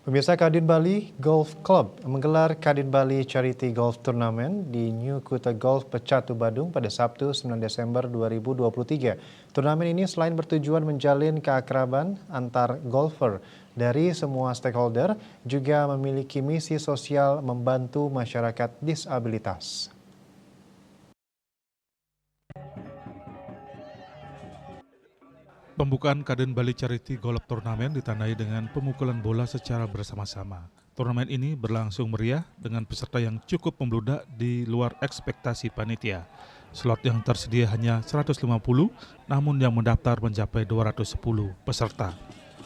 Pemirsa, Kadin Bali Golf Club menggelar Kadin Bali Charity Golf Tournament di New Kuta Golf Pecatu Badung pada Sabtu 9 Desember 2023. Turnamen ini selain bertujuan menjalin keakraban antar golfer dari semua stakeholder, juga memiliki misi sosial membantu masyarakat disabilitas. Pembukaan Kadin Bali Charity Golf Tournament ditandai dengan pemukulan bola secara bersama-sama. Turnamen ini berlangsung meriah dengan peserta yang cukup membludak di luar ekspektasi panitia. Slot yang tersedia hanya 150, namun yang mendaftar mencapai 210 peserta.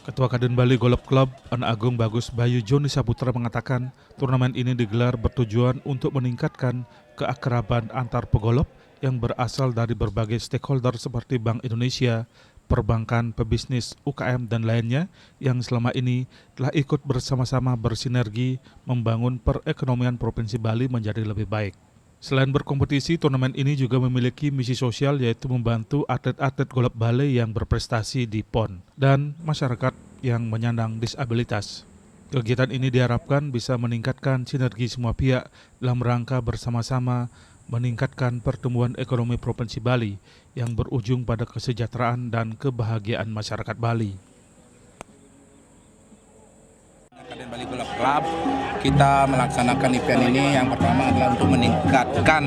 Ketua Kadin Bali Golf Club, An Agung Bagus Bayu Joni Saputra mengatakan, turnamen ini digelar bertujuan untuk meningkatkan keakraban antar pegolf yang berasal dari berbagai stakeholder seperti Bank Indonesia, perbankan, pebisnis, UKM, dan lainnya yang selama ini telah ikut bersama-sama bersinergi membangun perekonomian Provinsi Bali menjadi lebih baik. Selain berkompetisi, turnamen ini juga memiliki misi sosial yaitu membantu atlet-atlet golf Bali yang berprestasi di PON dan masyarakat yang menyandang disabilitas. Kegiatan ini diharapkan bisa meningkatkan sinergi semua pihak dalam rangka bersama-sama meningkatkan pertumbuhan ekonomi Provinsi Bali yang berujung pada kesejahteraan dan kebahagiaan masyarakat Bali. Kadin Bali Golf Club, kita melaksanakan event ini yang pertama adalah untuk meningkatkan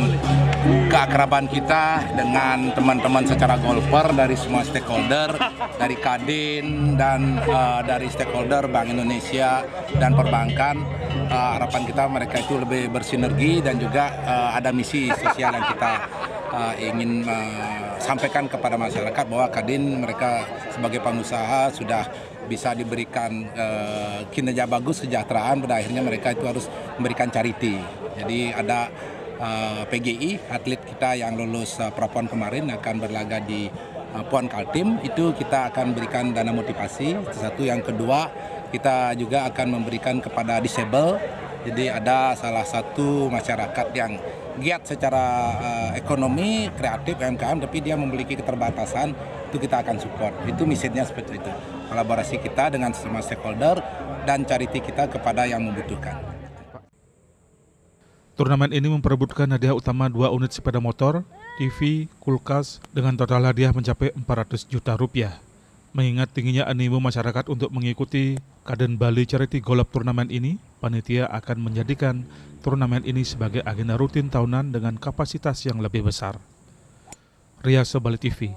keakraban kita dengan teman-teman secara golfer dari semua stakeholder, dari Kadin dan dari stakeholder Bank Indonesia dan perbankan. Harapan kita mereka itu lebih bersinergi dan juga ada misi sosial yang kita ingin sampaikan kepada masyarakat bahwa Kadin mereka sebagai pengusaha sudah bisa diberikan kinerja bagus, kesejahteraan, pada akhirnya mereka itu harus memberikan charity. Jadi ada PGI, atlet kita yang lulus Prapon kemarin akan berlaga di PON Kaltim, itu kita akan berikan dana motivasi. Satu, yang kedua kita juga akan memberikan kepada disable. Jadi ada salah satu masyarakat yang giat secara ekonomi, kreatif, UMKM, tapi dia memiliki keterbatasan, itu kita akan support. Itu misinya seperti itu. Kolaborasi kita dengan semua stakeholder dan charity kita kepada yang membutuhkan. Turnamen ini memperebutkan hadiah utama 2 unit sepeda motor, TV, kulkas, dengan total hadiah mencapai 400 juta rupiah. Mengingat tingginya animo masyarakat untuk mengikuti Kadin Bali Charity Golf Tournament ini, panitia akan menjadikan turnamen ini sebagai agenda rutin tahunan dengan kapasitas yang lebih besar. Rias Bali TV.